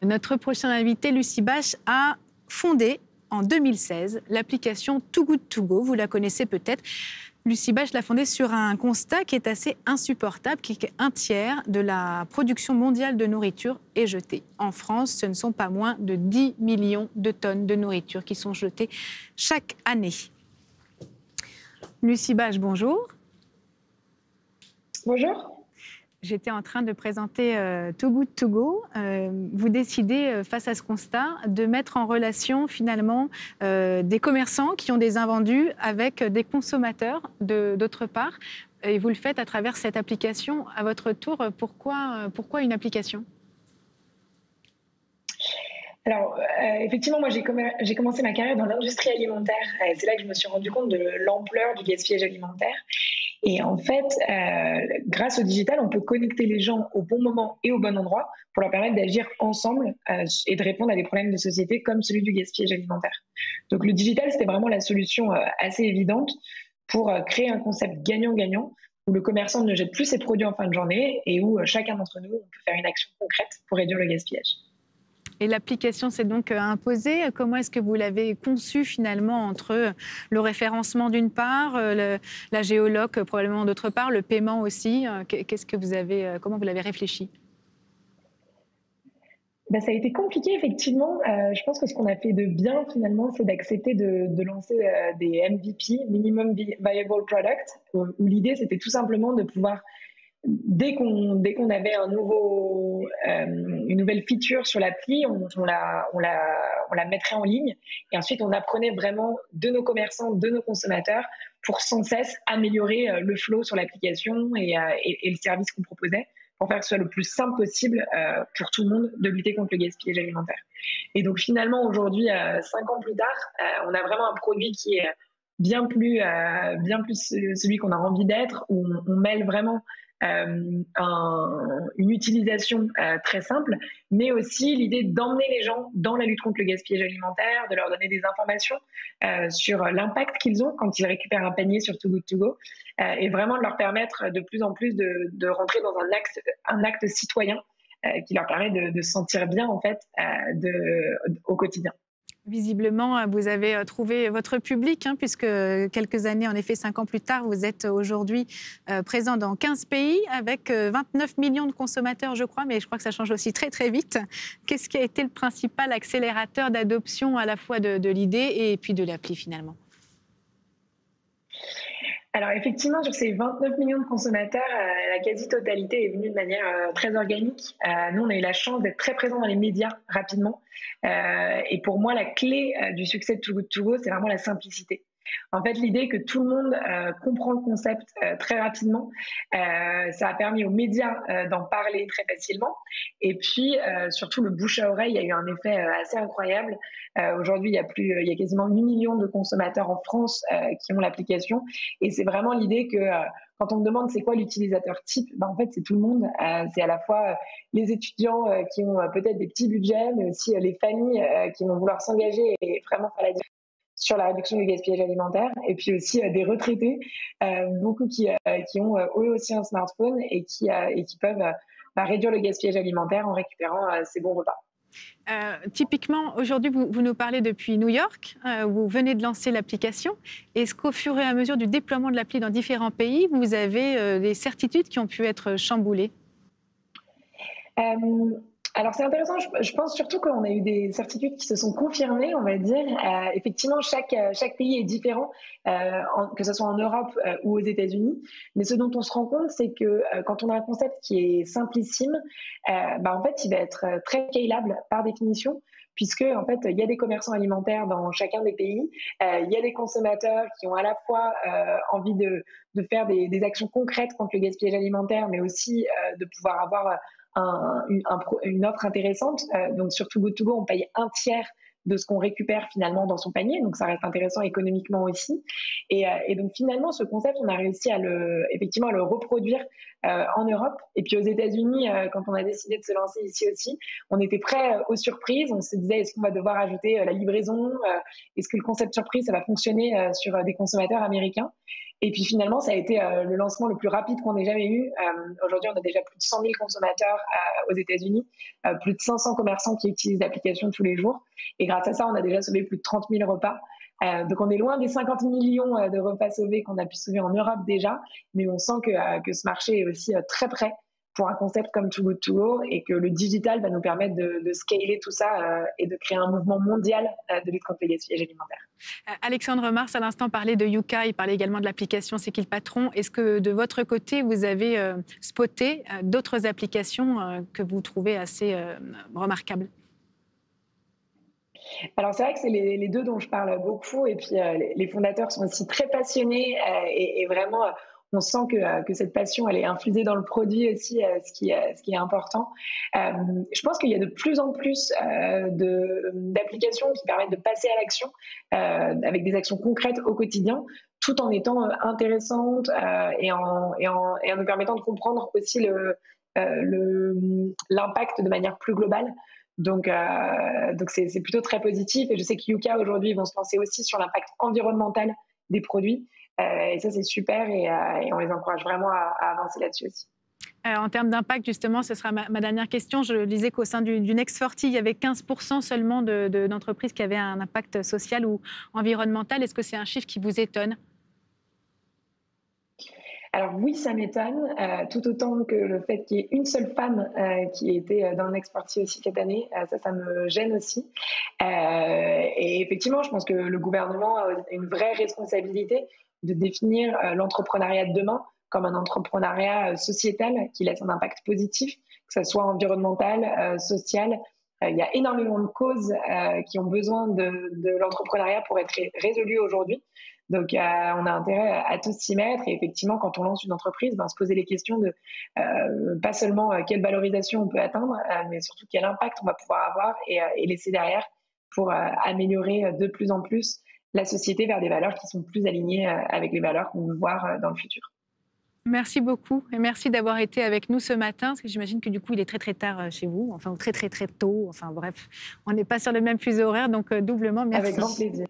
Notre prochaine invitée, Lucie Bache, a fondé en 2016 l'application Too Good To Go. Vous la connaissez peut-être. Lucie Bache l'a fondée sur un constat qui est assez insupportable, qui est qu'un tiers de la production mondiale de nourriture est jetée. En France, ce ne sont pas moins de 10 millions de tonnes de nourriture qui sont jetées chaque année. Lucie Bache, bonjour. Bonjour. J'étais en train de présenter Too Good To Go. Vous décidez, face à ce constat, de mettre en relation finalement des commerçants qui ont des invendus avec des consommateurs d'autre part. Et vous le faites à travers cette application. À votre tour, pourquoi une application ? Alors, effectivement, moi, j'ai commencé ma carrière dans l'industrie alimentaire. C'est là que je me suis rendu compte de l'ampleur du gaspillage alimentaire. Et en fait, grâce au digital, on peut connecter les gens au bon moment et au bon endroit pour leur permettre d'agir ensemble et de répondre à des problèmes de société comme celui du gaspillage alimentaire. Donc, le digital, c'était vraiment la solution assez évidente pour créer un concept gagnant-gagnant où le commerçant ne jette plus ses produits en fin de journée et où chacun d'entre nous, on peut faire une action concrète pour réduire le gaspillage. Et l'application s'est donc imposée. Comment est-ce que vous l'avez conçue finalement entre le référencement d'une part, la géoloc probablement d'autre part, le paiement aussi. Comment vous l'avez réfléchi ? Ça a été compliqué, effectivement. Je pense que ce qu'on a fait de bien, finalement, c'est d'accepter de lancer des MVP, Minimum Viable Product, où l'idée, c'était tout simplement de pouvoir, dès qu'on avait une nouvelle feature sur l'appli, on la mettrait en ligne. Et ensuite, on apprenait vraiment de nos commerçants, de nos consommateurs, pour sans cesse améliorer le flow sur l'application et le service qu'on proposait, pour faire que ce soit le plus simple possible pour tout le monde de lutter contre le gaspillage alimentaire. Et donc finalement, aujourd'hui, 5 ans plus tard, on a vraiment un produit qui est bien plus celui qu'on a envie d'être, où on mêle vraiment une utilisation très simple, mais aussi l'idée d'emmener les gens dans la lutte contre le gaspillage alimentaire, de leur donner des informations sur l'impact qu'ils ont quand ils récupèrent un panier sur Too Good To Go, et vraiment de leur permettre de plus en plus de rentrer dans un acte citoyen qui leur permet de se sentir bien en fait au quotidien. Visiblement, vous avez trouvé votre public, puisque quelques années, en effet, 5 ans plus tard, vous êtes aujourd'hui présent dans 15 pays avec 29 millions de consommateurs, je crois, mais je crois que ça change aussi très, très vite. Qu'est-ce qui a été le principal accélérateur d'adoption à la fois de l'idée et puis de l'appli, finalement ? Alors effectivement, sur ces 29 millions de consommateurs, la quasi-totalité est venue de manière très organique. Nous, on a eu la chance d'être très présents dans les médias rapidement. Et pour moi, la clé du succès de Too Good To Go, c'est vraiment la simplicité. En fait, l'idée que tout le monde comprend le concept très rapidement, ça a permis aux médias d'en parler très facilement. Et puis, surtout, le bouche à oreille a eu un effet assez incroyable. Aujourd'hui, il y a quasiment 8 millions de consommateurs en France qui ont l'application. Et c'est vraiment l'idée que quand on me demande c'est quoi l'utilisateur type, en fait, c'est tout le monde. C'est à la fois les étudiants qui ont peut-être des petits budgets, mais aussi les familles qui vont vouloir s'engager et vraiment faire la différence sur la réduction du gaspillage alimentaire, et puis aussi des retraités, beaucoup qui ont eux aussi un smartphone et qui peuvent réduire le gaspillage alimentaire en récupérant ces bons repas. Typiquement, aujourd'hui, vous nous parlez depuis New York, vous venez de lancer l'application. Est-ce qu'au fur et à mesure du déploiement de l'appli dans différents pays, vous avez des certitudes qui ont pu être chamboulées ? Alors c'est intéressant, je pense surtout qu'on a eu des certitudes qui se sont confirmées, on va dire. Effectivement, chaque pays est différent, que ce soit en Europe ou aux États-Unis. Mais ce dont on se rend compte, c'est que quand on a un concept qui est simplissime, en fait, il va être très scalable par définition, puisque en fait, il y a des commerçants alimentaires dans chacun des pays, il y a des consommateurs qui ont à la fois envie de faire des actions concrètes contre le gaspillage alimentaire, mais aussi de pouvoir avoir une offre intéressante. Donc sur Too Good To Go, on paye un tiers de ce qu'on récupère finalement dans son panier, donc ça reste intéressant économiquement aussi. Et donc finalement, ce concept, on a réussi effectivement à le reproduire en Europe. Et puis aux États-Unis, quand on a décidé de se lancer ici aussi, on était prêts aux surprises. On se disait, est-ce qu'on va devoir ajouter la livraison ? Est-ce que le concept surprise, ça va fonctionner sur des consommateurs américains ? Et puis finalement, ça a été le lancement le plus rapide qu'on ait jamais eu. Aujourd'hui, on a déjà plus de 100 000 consommateurs aux États-Unis, plus de 500 commerçants qui utilisent l'application tous les jours. Et grâce à ça, on a déjà sauvé plus de 30 000 repas. Donc on est loin des 50 millions de repas sauvés qu'on a pu sauver en Europe déjà, mais on sent que ce marché est aussi très prêt pour un concept comme Too Good To Go et que le digital va nous permettre de scaler tout ça et de créer un mouvement mondial de lutte contre les gaspillages alimentaires. Alexandre Mars, à l'instant, parlait de Yuka, il parlait également de l'application C'est qui le patron. Est-ce que de votre côté, vous avez spoté d'autres applications que vous trouvez assez remarquables? Alors c'est vrai que c'est les deux dont je parle beaucoup et puis les fondateurs sont aussi très passionnés et vraiment on sent que cette passion elle est infusée dans le produit aussi, ce qui est important. Je pense qu'il y a de plus en plus d'applications qui permettent de passer à l'action avec des actions concrètes au quotidien, tout en étant intéressantes et en nous permettant de comprendre aussi l'impact de manière plus globale. Donc c'est plutôt très positif et je sais que Yuka aujourd'hui vont se lancer aussi sur l'impact environnemental des produits et ça c'est super et on les encourage vraiment à avancer là-dessus aussi. En termes d'impact, justement, ce sera ma dernière question. Je disais qu'au sein du Next 40, il y avait 15% seulement d'entreprises qui avaient un impact social ou environnemental. Est-ce que c'est un chiffre qui vous étonne? Alors oui, ça m'étonne, tout autant que le fait qu'il y ait une seule femme qui ait été dans le Next Party aussi cette année, ça me gêne aussi. Et effectivement, je pense que le gouvernement a une vraie responsabilité de définir l'entrepreneuriat de demain comme un entrepreneuriat sociétal qui laisse un impact positif, que ce soit environnemental, social. Il y a énormément de causes qui ont besoin de l'entrepreneuriat pour être résolues aujourd'hui. Donc, on a intérêt à tous s'y mettre. Et effectivement, quand on lance une entreprise, se poser les questions de pas seulement quelle valorisation on peut atteindre, mais surtout quel impact on va pouvoir avoir et laisser derrière pour améliorer de plus en plus la société vers des valeurs qui sont plus alignées avec les valeurs qu'on veut voir dans le futur. Merci beaucoup et merci d'avoir été avec nous ce matin, parce que j'imagine que du coup il est très très tard chez vous, enfin très très très tôt, enfin bref, on n'est pas sur le même fuseau horaire, donc doublement merci. Avec grand plaisir.